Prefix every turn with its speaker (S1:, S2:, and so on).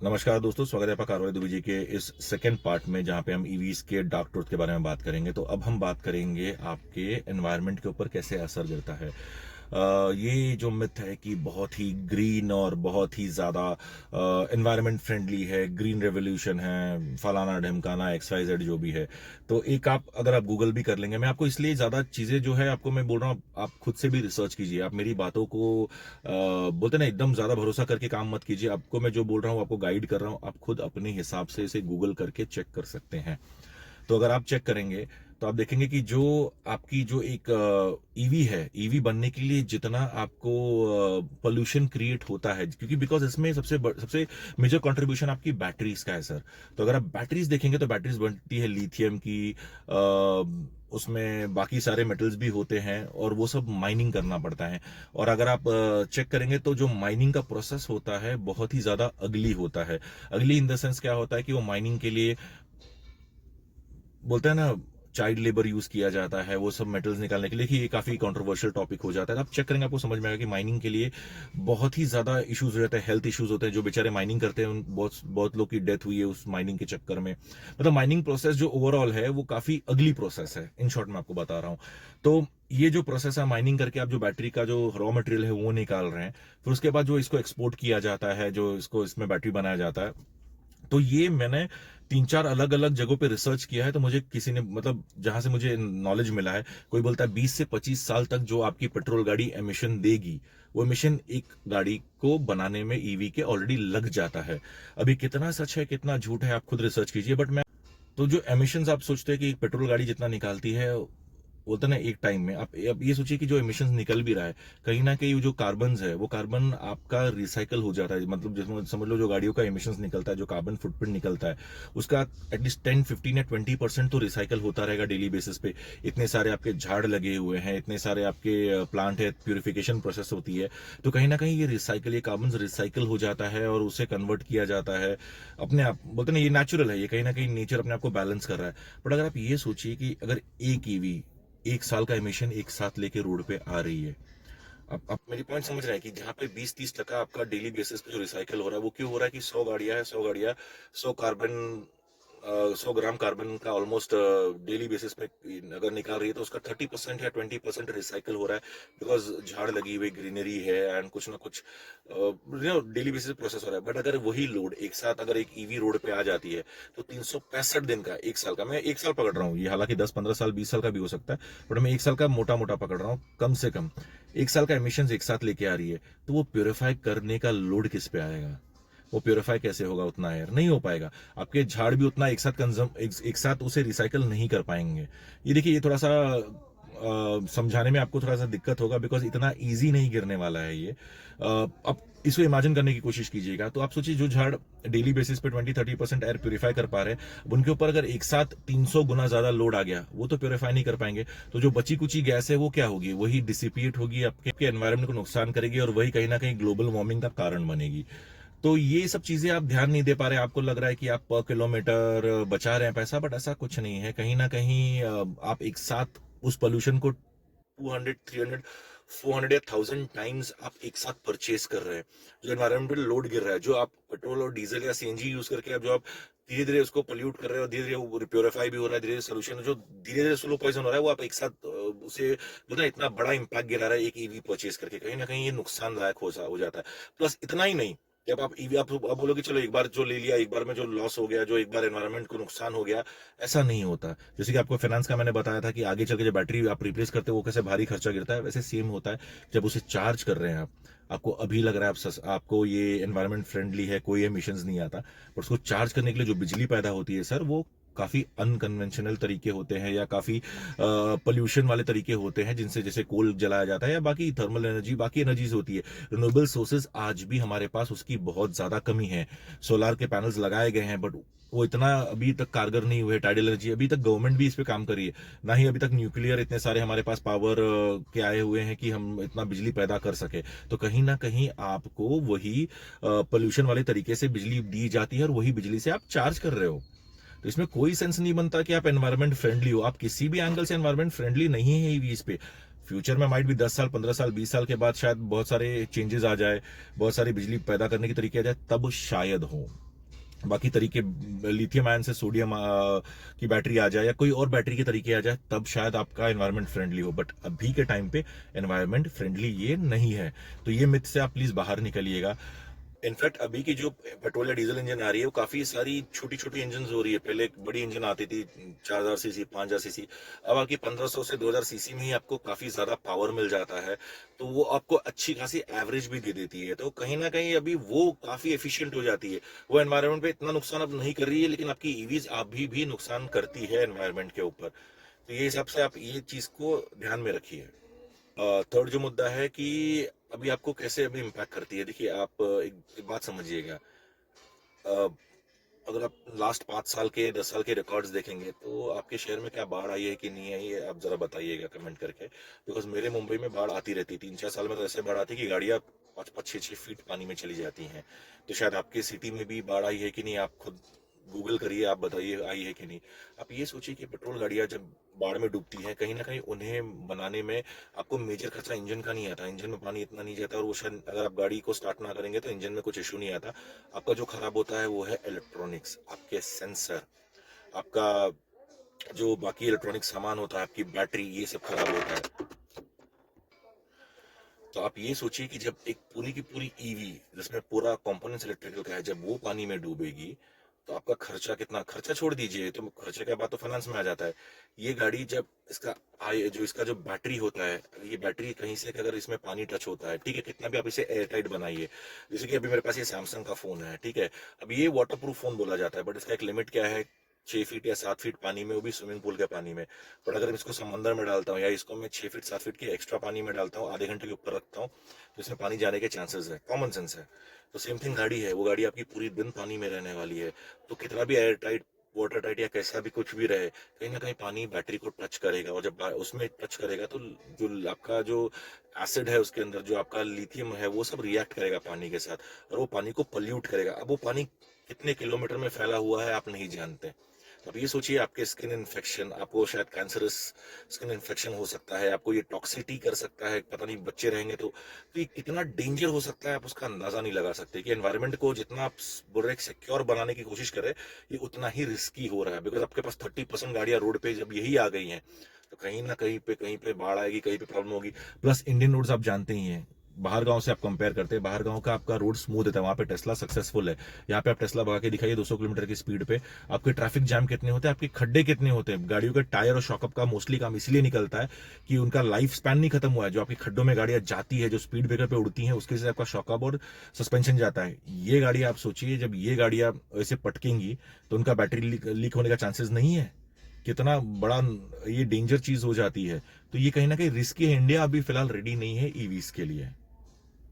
S1: नमस्कार दोस्तों, स्वागत है आपका कारवाई दुबे जी के इस सेकंड पार्ट में, जहां पे हम ईवीज के डार्क ट्रूथ के बारे में बात करेंगे। तो अब हम बात करेंगे आपके एनवायरनमेंट के ऊपर कैसे असर करता है। ये जो मिथ है कि बहुत ही ग्रीन और बहुत ही ज़्यादा एनवायरनमेंट फ्रेंडली है, ग्रीन रेवोल्यूशन है, फलाना ढिमकाना XYZ जो भी है। तो एक आप अगर आप गूगल भी कर लेंगे, मैं आपको इसलिए ज़्यादा चीज़ें जो है आपको मैं बोल रहा हूँ, आप खुद से भी रिसर्च कीजिए। आप मेरी बातों को बोलते ना एकदम ज़्यादा भरोसा करके काम मत कीजिए। आपको मैं जो बोल रहा हूँ, आपको गाइड कर रहा हूँ, आप खुद अपने हिसाब से इसे गूगल करके चेक कर सकते हैं। तो अगर आप चेक करेंगे तो आप देखेंगे कि जो आपकी जो एक ईवी है, ईवी बनने के लिए जितना आपको पोल्यूशन क्रिएट होता है, क्योंकि बिकॉज इसमें सबसे मेजर कंट्रीब्यूशन आपकी बैटरीज का है सर। तो अगर आप बैटरीज देखेंगे तो बैटरीज बनती है लिथियम की, उसमें बाकी सारे मेटल्स भी होते हैं और वो सब माइनिंग करना पड़ता है। और अगर आप चेक करेंगे तो जो माइनिंग का प्रोसेस होता है बहुत ही ज्यादा अगली होता है। अगली इन द सेंस क्या होता है कि वो माइनिंग के लिए बोलते हैं ना, चाइल्ड लेबर यूज किया जाता है वो सब मेटल्स निकालने के लिए, कि ये काफी कंट्रोवर्शियल टॉपिक हो जाता है। आप चेक करेंगे आपको समझ में आएगा कि माइनिंग के लिए बहुत ही ज्यादा इश्यूज हो जाते हैं, हेल्थ इश्यूज होते हैं। जो बेचारे माइनिंग करते हैं बहुत बहुत लोग की डेथ हुई है उस माइनिंग के चक्कर में। मतलब माइनिंग प्रोसेस जो ओवरऑल है वो काफी अगली प्रोसेस है, इन शॉर्ट मैं आपको बता रहा हूँ। तो ये जो प्रोसेस है माइनिंग करके आप जो बैटरी का जो रॉ मटेरियल है वो निकाल रहे हैं, फिर उसके बाद जो इसको एक्सपोर्ट किया जाता है, जो इसको इसमें बैटरी बनाया जाता है। तो ये मैंने 3-4 अलग अलग जगहों पे रिसर्च किया है। तो मुझे किसी ने, मतलब जहां से मुझे नॉलेज मिला है, कोई बोलता है 20 से 25 साल तक जो आपकी पेट्रोल गाड़ी एमिशन देगी, वो एमिशन एक गाड़ी को बनाने में ईवी के ऑलरेडी लग जाता है। अभी कितना सच है कितना झूठ है आप खुद रिसर्च कीजिए, बट मैं तो जो एमिशंस आप सोचते हैं कि एक पेट्रोल गाड़ी जितना निकालती है, बोलते ना एक टाइम में, आप अब ये सोचिए कि जो एमिशंस निकल भी रहा है, कहीं ना कहीं जो कार्बन है वो कार्बन आपका रिसाइकल हो जाता है। मतलब जिसमें समझ लो जो गाड़ियों का एमिशंस निकलता है, जो कार्बन फुटप्रिंट निकलता है, उसका एटलीस्ट 10, 15 या 20% तो रिसाइकल होता रहेगा डेली बेसिस पे। इतने सारे आपके झाड़ लगे हुए हैं, इतने सारे आपके प्लांट है, प्यूरिफिकेशन प्रोसेस होती है। तो कहीं ना कहीं ये रिसाइकल, ये कार्बन रिसाइकल हो जाता है और उसे कन्वर्ट किया जाता है अपने आप। बोलते ना ये नेचुरल है, ये कहीं ना कहीं नेचर अपने आप को बैलेंस कर रहा है। बट अगर आप ये सोचिए कि अगर एक ईवी 1 साल का एमिशन एक साथ लेके रोड पे आ रही है। अब मेरी पॉइंट समझ रहे हैं कि जहाँ पे 20-30% आपका डेली बेसिस पे जो रिसाइकल हो रहा है, वो क्यों हो रहा है कि 100 गाड़ियां है, 100 गाड़ियां 100 कार्बन, 100 ग्राम कार्बन का ऑलमोस्ट डेली बेसिस पे अगर निकाल रही है, तो उसका 30% या 20% रिसाइकल हो रहा है। बिकॉज झाड़ लगी हुई ग्रीनरी है एंड कुछ ना कुछ डेली बेसिस प्रोसेस हो रहा है। बट अगर वही लोड एक साथ अगर एक ईवी रोड पे आ जाती है, तो 365 दिन का, 1 साल का, मैं 1 साल पकड़ रहा हूँ, ये हालांकि 10-15 साल 20 साल का भी हो सकता है, बट मैं 1 साल का मोटा मोटा पकड़ रहा हूँ, कम से कम 1 साल का एमिशन एक साथ लेके आ रही है। तो वो प्योरीफाई करने का लोड किस पे आएगा? वो प्योरीफाई कैसे होगा? उतना एयर नहीं हो पाएगा। आपके झाड़ भी उतना एक साथ कंज्यूम, एक साथ उसे रिसाइकल नहीं कर पाएंगे। ये देखिए, ये थोड़ा सा समझाने में आपको थोड़ा सा दिक्कत होगा, बिकॉज इतना इजी नहीं गिरने वाला है ये। अब इसको इमेजिन करने की कोशिश कीजिएगा, तो आप सोचिए जो झाड़ डेली बेसिस पे 20-30% एयर प्योरीफाई कर पा रहे हैं, उनके ऊपर अगर एक साथ 300 गुना ज्यादा लोड आ गया, वो तो प्योरीफाई नहीं कर पाएंगे। तो जो बची कुची गैस है वो क्या होगी? वही डिसिपिएट होगी, आपके एनवायरमेंट को नुकसान करेगी और वही कहीं ना कहीं ग्लोबल वार्मिंग का कारण बनेगी। तो ये सब चीजें आप ध्यान नहीं दे पा रहे। आपको लग रहा है कि आप पर किलोमीटर बचा रहे हैं पैसा, बट ऐसा कुछ नहीं है। कहीं ना कहीं आप एक साथ उस पोल्यूशन को 200, 300, 400 या 1000 टाइम्स आप एक साथ परचेज कर रहे हैं। जो एनवायरमेंटल लोड गिर रहा है, जो आप पेट्रोल और डीजल या सीएनजी यूज करके आप जो आप धीरे धीरे उसको पोल्यूट कर रहे हो, धीरे धीरे वो प्योरीफाई भी हो रहा है, धीरे धीरे सोल्यूशन जो धीरे धीरे स्लो पॉइजन हो रहा है, वो आप एक साथ उसे जो ना इतना बड़ा इंपैक्ट गिरा रहा है एक ईवी परचेज करके, कहीं ना कहीं ये नुकसानदायक हो जाता है। प्लस इतना ही नहीं, जब आप ईवी आप बोलोगे चलो एक बार जो ले लिया, एक बार में जो लॉस हो गया, जो एक बार एनवायरमेंट को नुकसान हो गया, ऐसा नहीं होता। जैसे कि आपको फाइनेंस का मैंने बताया था कि आगे चल के जब बैटरी आप रिप्लेस करते हो वो कैसे भारी खर्चा गिरता है, वैसे सेम होता है जब उसे चार्ज कर रहे हैं आप। आपको अभी लग रहा है आपको ये एनवायरमेंट फ्रेंडली है, कोई एमिशंस नहीं आता, पर उसको चार्ज करने के लिए जो बिजली पैदा होती है सर, वो काफी अनकन्वेंशनल तरीके होते हैं, या काफी पोल्यूशन वाले तरीके होते हैं, जिनसे जैसे कोल जलाया जाता है या बाकी थर्मल एनर्जी, बाकी एनर्जीज होती है। रिन्यूएबल सोर्सेज आज भी हमारे पास उसकी बहुत ज्यादा कमी है। सोलार के पैनल्स लगाए गए हैं, बट वो इतना अभी तक कारगर नहीं हुए। टाइडल एनर्जी अभी तक गवर्नमेंट भी इस पे काम कर रही है, ना ही अभी तक न्यूक्लियर इतने सारे हमारे पास पावर के आए हुए हैं कि हम इतना बिजली पैदा कर सके। तो कहीं ना कहीं आपको वही पोल्यूशन वाले तरीके से बिजली दी जाती है और वही बिजली से आप चार्ज कर रहे हो। तो इसमें कोई सेंस नहीं बनता कि आप एनवायरमेंट फ्रेंडली हो। आप किसी भी एंगल से एनवायरमेंट फ्रेंडली नहीं है ईवीज पे। फ्यूचर में माइट भी 10 साल, 15 साल, 20 साल के बाद शायद बहुत सारे चेंजेस आ जाए, बहुत सारी बिजली पैदा करने के तरीके आ जाए, तब शायद हो। बाकी तरीके लिथियम आयन से सोडियम की बैटरी आ जाए या कोई और बैटरी के तरीके आ जाए, तब शायद आपका एनवायरनमेंट फ्रेंडली हो, बट अभी के टाइम पे एनवायरनमेंट फ्रेंडली ये नहीं है। तो ये मिथ से आप प्लीज बाहर निकलिएगा। इनफैक्ट अभी की जो पेट्रोल या डीजल इंजन आ रही है वो काफी सारी छोटी छोटी इंजन हो रही है। पहले एक बड़ी इंजन आती थी 4000 सीसी 5000 सीसी, अब आपकी 1500 से 2000 सीसी में ही आपको काफी ज्यादा पावर मिल जाता है। तो वो आपको अच्छी खासी एवरेज भी दे देती है, तो कहीं ना कहीं अभी वो काफी एफिशिएंट हो जाती है। वो एनवायरनमेंट पे इतना नुकसान अब नहीं कर रही है, लेकिन आपकी ईवीज अभी भी नुकसान करती है एनवायरनमेंट के ऊपर। तो ये हिसाब से आप ये चीज को ध्यान में रखिए। थर्ड जो मुद्दा है कि अभी आपको कैसे अभी इम्पैक्ट करती है, देखिए आप एक बात समझिएगा। अ, अगर आप लास्ट 5 साल के 10 साल के रिकॉर्ड्स देखेंगे तो आपके शहर में क्या बाढ़ आई है कि नहीं आई है, आप जरा बताइएगा कमेंट करके। बिकॉज मेरे मुंबई में बाढ़ आती रहती, 3-4 साल में तो ऐसे बाढ़ आती कि गाड़ियां 5-5, 6-6 फीट पानी में चली जाती हैं। तो शायद आपके सिटी में भी बाढ़ आई है कि नहीं, आप खुद गूगल करिए, आप बताइए आई है कि नहीं। आप ये सोचिए कि पेट्रोल गाड़ियां जब बाढ़ में डूबती हैं, कहीं ना कहीं उन्हें बनाने में आपको मेजर खर्चा इंजन का नहीं आता। इंजन में पानी इतना नहीं जाता, और वो शायद अगर आप गाड़ी को स्टार्ट ना करेंगे तो इंजन में कुछ इशू नहीं आता। आपका जो खराब होता है वो है इलेक्ट्रॉनिक्स, आपके सेंसर, आपका जो बाकी इलेक्ट्रॉनिक सामान होता है, आपकी बैटरी, ये सब खराब होता है। तो आप ये सोचिए कि जब एक पूरी की पूरी ईवी जिसमें पूरा कंपोनेंट्स इलेक्ट्रिकल का है, जब वो पानी में डूबेगी, तो आपका खर्चा कितना, खर्चा छोड़ दीजिए, तो खर्चे के बाद तो फाइनेंस में आ जाता है। ये गाड़ी जब इसका जो इसका जो बैटरी होता है, ये बैटरी कहीं से अगर इसमें पानी टच होता है, ठीक है, कितना भी आप इसे एयर टाइट बनाइए। जैसे कि अभी मेरे पास ये सैमसंग का फोन है, ठीक है, अब ये वाटर प्रूफ फोन बोला जाता है, बट इसका एक लिमिट क्या है, 6 फीट या 7 फीट पानी में, वो भी स्विमिंग पूल के पानी में। बट अगर मैं इसको समंदर में डालता हूँ, या इसको मैं 6 फीट 7 फीट के एक्स्ट्रा पानी में डालता हूँ, आधे घंटे के ऊपर रखता हूँ, तो इसमें पानी जाने के चांसेस है, कॉमन सेंस है। तो सेम थिंग गाड़ी है, वो गाड़ी आपकी पूरी दिन पानी में रहने वाली है। तो कितना भी एयर टाइट, वाटर टाइट या कैसा भी कुछ भी रहे, कहीं ना कहीं पानी बैटरी को टच करेगा, और जब उसमें टच करेगा तो जो आपका जो एसिड है उसके अंदर, जो आपका लिथियम है, वो सब रिएक्ट करेगा पानी के साथ, और वो पानी को पल्यूट करेगा। अब वो पानी कितने किलोमीटर में फैला हुआ है आप नहीं जानते। तो अब ये सोचिए, आपके स्किन इन्फेक्शन, आपको शायद कैंसरस स्किन इन्फेक्शन हो सकता है, आपको ये टॉक्सिटी कर सकता है, पता नहीं बच्चे रहेंगे तो ये कितना डेंजर हो सकता है, आप उसका अंदाजा नहीं लगा सकते। कि एनवायरनमेंट को जितना आप बोल रहे सिक्योर बनाने की कोशिश करें, ये उतना ही रिस्की हो रहा है। बिकॉज आपके पास 30% गाड़ियां रोड पे जब यही आ गई हैं, तो कहीं ना कहीं पे बाढ़ आएगी, कहीं पे प्रॉब्लम होगी। प्लस इंडियन रोड्स आप जानते ही हैं, बाहर गांव से आप कंपेयर करते हैं, बाहर गांव का आपका रोड स्मूथ है, वहां पे टेस्ला सक्सेसफुल है। यहाँ पे आप टेस्ला भगा के दिखाइए 200 किलोमीटर की स्पीड पे, आपके ट्रैफिक जैम कितने होते हैं, आपके खड्डे कितने होते हैं। गाड़ियों के टायर और शॉकअप का मोस्टली काम इसलिए निकलता है कि उनका लाइफ स्पैन नहीं खत्म हुआ है। जो आपकी खड्डों में गाड़ियां जाती है, जो स्पीड ब्रेकर पे उड़ती हैं, उसके से आपका शॉकअप और सस्पेंशन जाता है। ये गाड़ी आप सोचिए, जब ये गाड़ियां ऐसे पटकेंगी तो उनका बैटरी लीक होने का चांसेस नहीं है। कितना बड़ा ये डेंजर चीज हो जाती है। तो ये कहीं ना कहीं रिस्की है। इंडिया अभी फिलहाल रेडी नहीं है ईवीज के लिए।